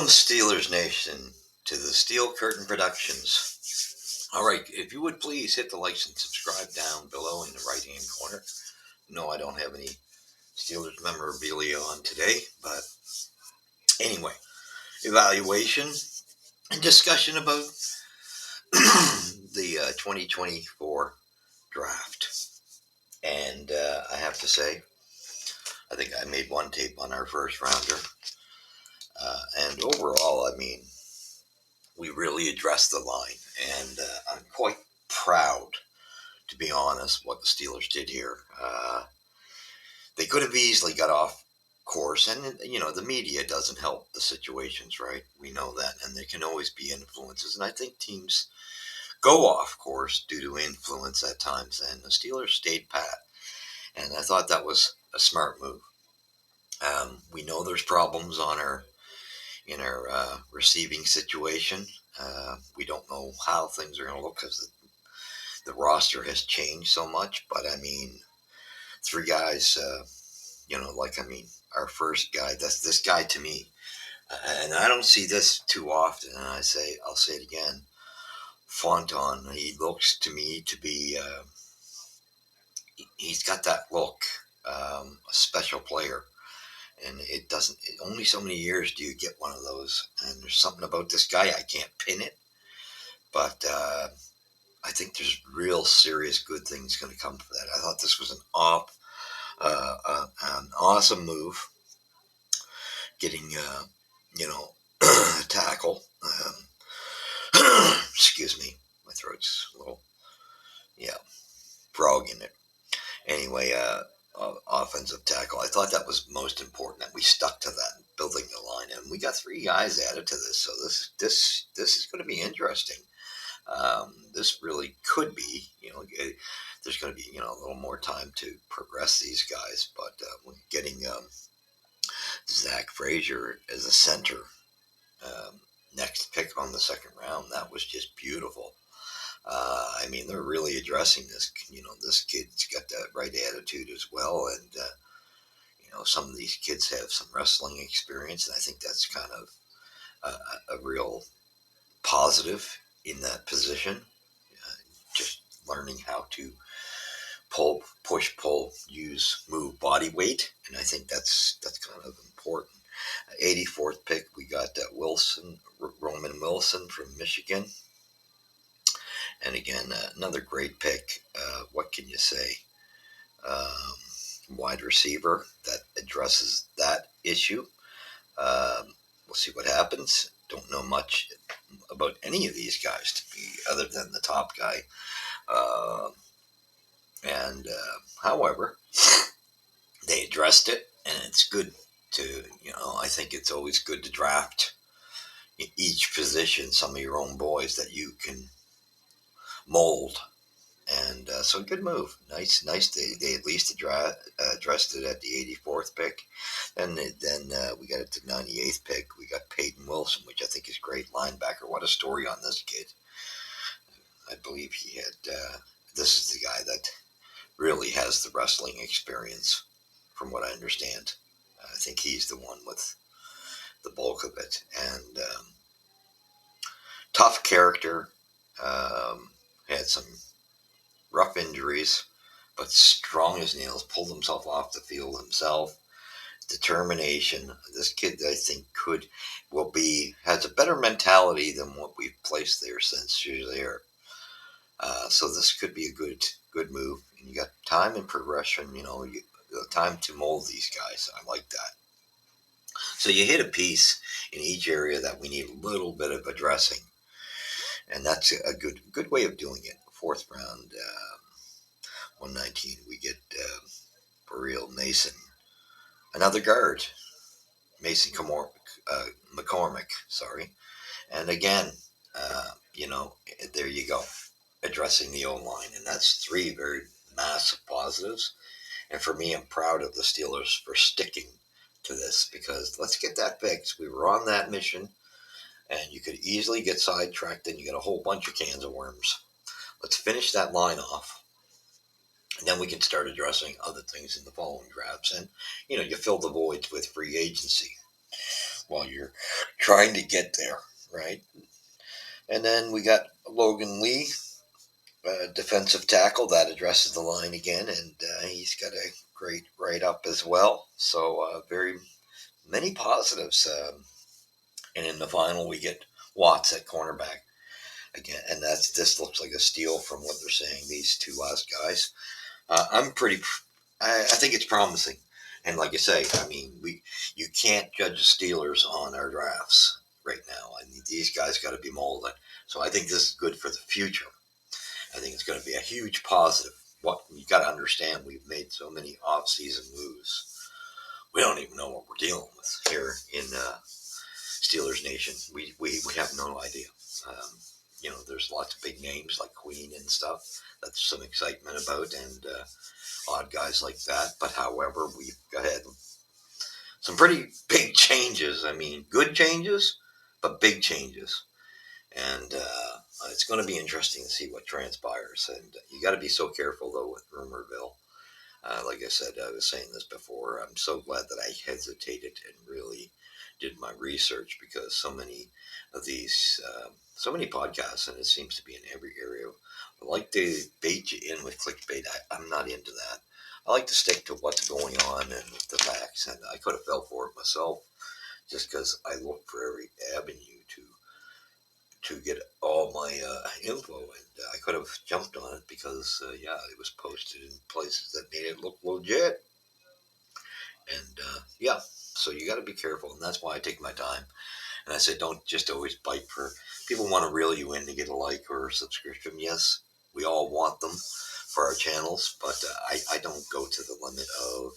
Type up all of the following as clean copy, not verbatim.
Steelers Nation, to the Steel Curtain Productions. All right, if you would please hit the likes and subscribe down below in the right hand corner. No, I don't have any Steelers memorabilia on today, but anyway, evaluation and discussion about the 2024 draft. And I have to say, I think I made one tape on our first rounder. And overall, I mean, we really addressed the line. And I'm quite proud, to be honest, what the Steelers did here. They could have easily got off course, and the media doesn't help the situations, right? We know that, and there can always be influences, and I think teams go off course due to influence at times, and the Steelers stayed pat, and I thought that was a smart move. We know there's problems on our in our receiving situation. We don't know how things are going to look because the roster has changed so much, but I mean, three guys, our first guy, that's this guy to me. And I don't see this too often. And I'll say it again. Fonton, he looks to me to be, he's got that look, a special player. And only so many years do you get one of those. And there's something about this guy, I can't pin it. But I think there's real serious good things going to come from that. I thought this was an awesome move, getting a tackle. Excuse me, my throat's a little frog in it. Anyway, offensive tackle. I thought that was most important that we stuck to that, building the line, and we got three guys added to this. So this is going to be interesting. This really could be, there's going to be, a little more time to progress these guys, but getting Zach Frazier as a center, next pick on the second round, that was just beautiful. I mean, they're really addressing this. This kid's got that right attitude as well, and some of these kids have some wrestling experience, and I think that's kind of a real positive in that position. Just learning how to pull, push, pull, use, move body weight, and I think that's kind of important. 84th pick, we got Roman Wilson from Michigan, and again another great pick. What can you say? Wide receiver that addresses that issue. We'll see what happens. Don't know much about any of these guys to be other than the top guy. And however, they addressed it, and it's good to, I think it's always good to draft in each position some of your own boys that you can mold. And so good move. Nice. They at least addressed it at the 84th pick. And then we got it to 98th pick. We got Peyton Wilson, which I think is great linebacker. What a story on this kid. I believe he had, this is the guy that really has the wrestling experience, from what I understand. I think he's the one with the bulk of it. And tough character. Had some rough injuries, but strong as nails, pulled himself off the field himself. Determination. This kid, I think, has a better mentality than what we've placed there since you're there. So this could be a good move. And you got time and progression, time to mold these guys. I like that. So you hit a piece in each area that we need a little bit of addressing. And that's a good way of doing it. Fourth round, 119, we get Bereal Mason. Another guard, Mason McCormick, sorry. And again, there you go, addressing the O-line. And that's three very massive positives. And for me, I'm proud of the Steelers for sticking to this, because let's get that fixed. We were on that mission, and you could easily get sidetracked and you get a whole bunch of cans of worms. Let's finish that line off. And then we can start addressing other things in the following drafts. And, you fill the voids with free agency. while you're trying to get there, right? And then we got Logan Lee, defensive tackle that addresses the line again, and he's got a great write up as well. So very many positives. And in the final, we get Watts at cornerback again, and this looks like a steal from what they're saying. These two last guys, I'm pretty. I think it's promising. And like you say, I mean, you can't judge the Steelers on our drafts right now. I mean, these guys got to be molded. So I think this is good for the future. I think it's going to be a huge positive. What you got to understand, we've made so many off-season moves. We don't even know what we're dealing with here in Steelers Nation. We have no idea. Um, there's lots of big names like Queen and stuff. That's some excitement about, and odd guys like that. But however, we've had some pretty big changes. I mean, good changes, but big changes. And it's going to be interesting to see what transpires. And you got to be so careful, though, with Rumorville. Like I said, I was saying this before. I'm so glad that I hesitated and really did my research because so many of these, so many podcasts, and it seems to be in every area, like to bait you in with clickbait. I'm not into that. I like to stick to what's going on and the facts, and I could have fell for it myself just because I look for every avenue to get all my info, and I could have jumped on it because yeah, it was posted in places that made it look legit, and yeah, so you got to be careful, and that's why I take my time. And I say, don't just always bite for people want to reel you in to get a like or a subscription. Yes, we all want them for our channels, but I don't go to the limit of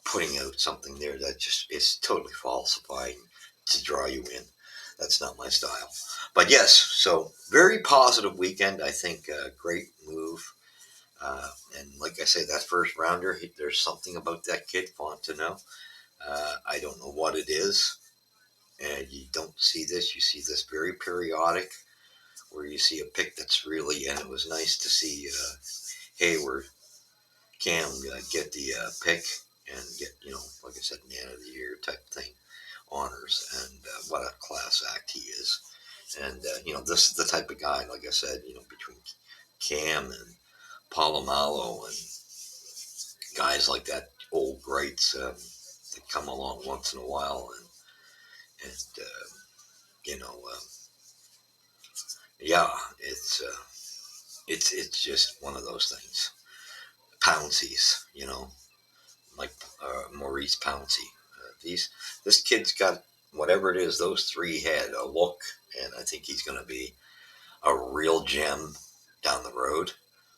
putting out something there that just is totally falsifying to draw you in. That's not my style. But yes, so very positive weekend. I think great move. And like I say, that first rounder, there's something about that kid, Fontenot. I don't know what it is. And you don't see this. You see this very periodic where you see a pick that's really, and it was nice to see Hayward, Cam get the pick and get, like I said, man of the year type thing honors, and what a class act he is. And this is the type of guy, like I said, between Cam and Palomalo and guys like that, old greats that come along once in a while, and you know, uh, yeah, it's just one of those things. Pouncies, like Maurice Pouncey. These this kid's got whatever it is. Those three had a look, and I think he's going to be a real gem down the road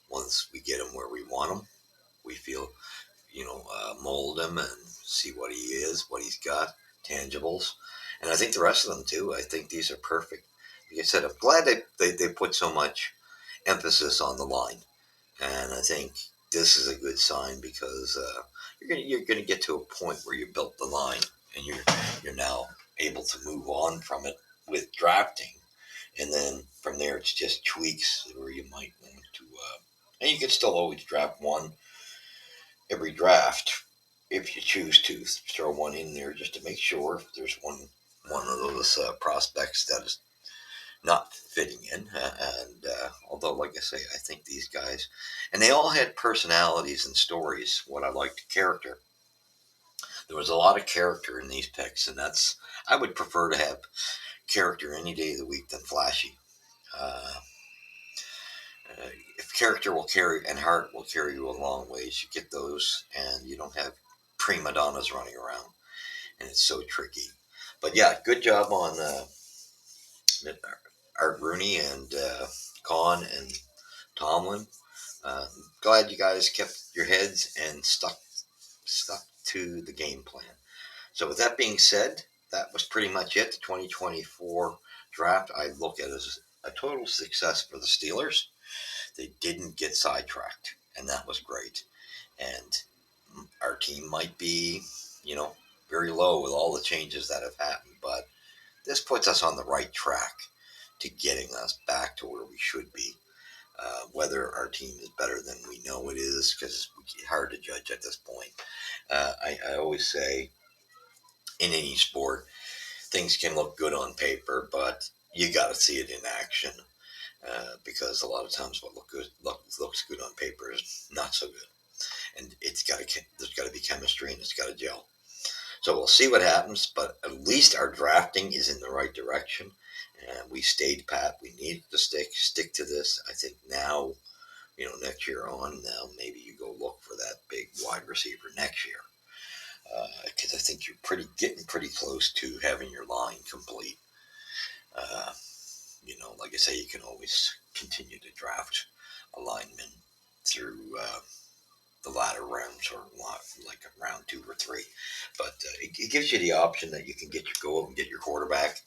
once we get him where we want him. We feel, mold him and see what he is, what he's got, tangibles. And I think the rest of them too. I think these are perfect. Like I said, I'm glad they put so much emphasis on the line. And I think this is a good sign because you're gonna get to a point where you built the line and you're now able to move on from it with drafting, and then from there it's just tweaks where you might want to, and you can still always draft one every draft if you choose to throw one in there just to make sure if there's one of those prospects that is not fitting in. And although, like I say, I think these guys, and they all had personalities and stories. What I liked, character. There was a lot of character in these picks, and I would prefer to have character any day of the week than flashy. Uh, if character will carry and heart will carry you a long ways, you get those, and you don't have prima donnas running around, and it's so tricky. But yeah, good job on Art Rooney and Kahn and Tomlin. Uh, Glad you guys kept your heads and stuck to the game plan. So with that being said, that was pretty much it. The 2024 draft I look at as a total success for the Steelers. They didn't get sidetracked, and that was great. And our team might be, very low with all the changes that have happened, but this puts us on the right track to getting us back to where we should be. Whether our team is better than we know it is, because it's hard to judge at this point. I always say in any sport, things can look good on paper, but you got to see it in action. Because a lot of times what looks good on paper is not so good, and there's got to be chemistry and it's got to gel. So we'll see what happens, but at least our drafting is in the right direction, and we stayed pat. We needed to stick to this. I think now, next year on, now maybe you go look for that big wide receiver next year, because I think you're getting pretty close to having your line complete. Uh, like I say, you can always continue to draft a lineman through the latter rounds, or like round 2 or 3. But it gives you the option that you can go out and get your quarterback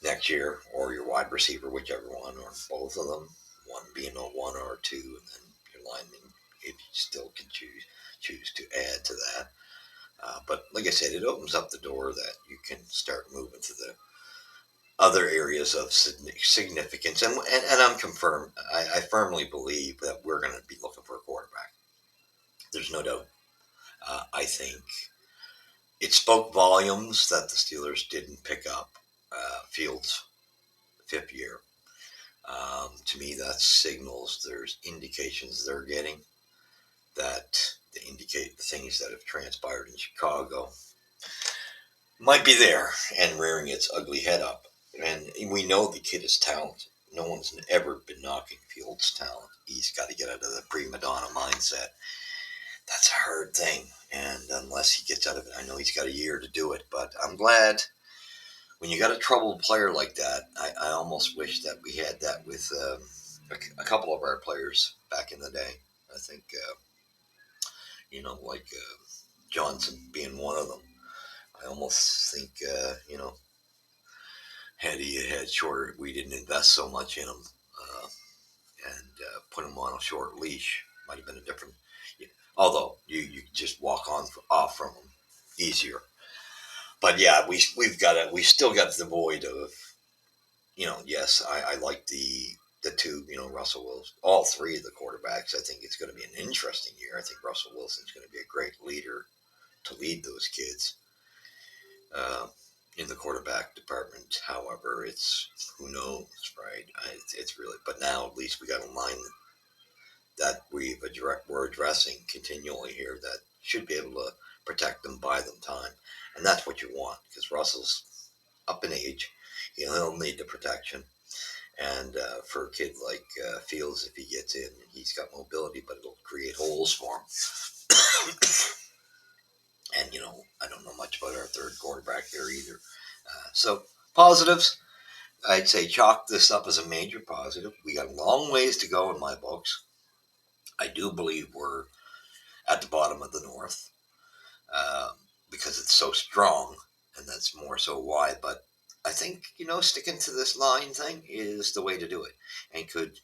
next year, or your wide receiver, whichever one, or both of them. One being a one or a two, and then your lineman, if you still can choose to add to that. But like I said, it opens up the door that you can start moving to the other areas of significance. And I'm confirmed. I firmly believe that we're going to be looking for a quarterback. There's no doubt. I think it spoke volumes that the Steelers didn't pick up Fields' 5th year. To me, that signals there's indications they're getting that they indicate the things that have transpired in Chicago might be there and rearing its ugly head up. And we know the kid is talented. No one's ever been knocking Fields' talent. He's got to get out of the prima donna mindset. That's a hard thing. And unless he gets out of it, I know he's got a year to do it. But I'm glad when you got a troubled player like that. I almost wish that we had that with a couple of our players back in the day. I think, like Johnson being one of them. I almost think, had he had shorter, we didn't invest so much in him, and put him on a short leash. Might have been a different. Yeah, although you just walk on off from him easier. But yeah, we still got the void of, yes, I like the two, Russell Wilson, all three of the quarterbacks. I think it's going to be an interesting year. I think Russell Wilson's going to be a great leader to lead those kids. Uh, in the quarterback department. However, it's who knows, right? It's really, but now at least we got a line that we're addressing continually here that should be able to protect them, buy them time, and that's what you want, because Russell's up in age, he'll need the protection, and for a kid like Fields, if he gets in, he's got mobility, but it'll create holes for him. And I don't know much about our third quarterback there either. So positives, I'd say chalk this up as a major positive. We got a long ways to go in my books. I do believe we're at the bottom of the North, um, because it's so strong, and that's more so why. But I think sticking to this line thing is the way to do it, and could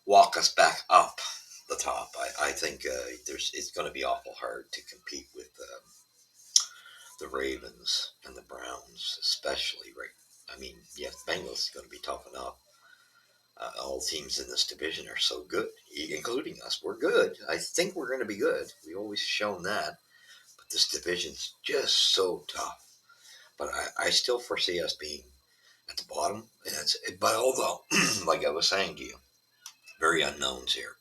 walk us back up the top. I think it's going to be awful hard to compete with the Ravens and the Browns, especially. Right? I mean, yeah, the Bengals is going to be tough enough. All teams in this division are so good, including us. We're good. I think we're going to be good. We've always shown that. But this division's just so tough. But I still foresee us being at the bottom. But although, like I was saying to you, very unknowns here.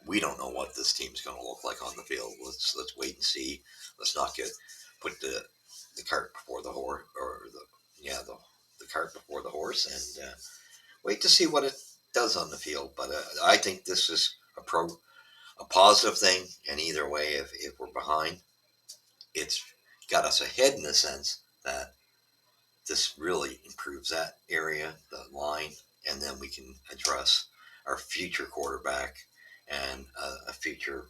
We don't know what this team's going to look like on the field. Let's wait and see. Let's not put the cart before the horse, or the cart before the horse, and wait to see what it does on the field. But I think this is a positive thing. And either way, if we're behind, it's got us ahead in the sense that this really improves that area, the line, and then we can address our future quarterback and a future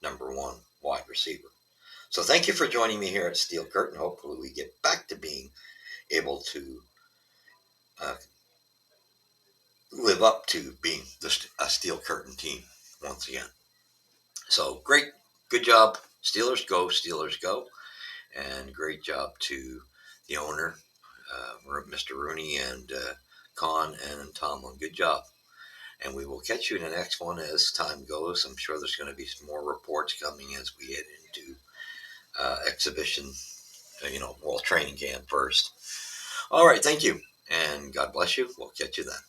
number one wide receiver. So thank you for joining me here at Steel Curtain. Hopefully we get back to being able to uh, live up to being a Steel Curtain team once again. So great, good job, Steelers go, Steelers go, and great job to the owner, Mr. Rooney, and Khan and Tomlin. Good job. And we will catch you in the next one as time goes. I'm sure there's going to be some more reports coming as we head into exhibition World Training Camp first. All right, thank you, and God bless you. We'll catch you then.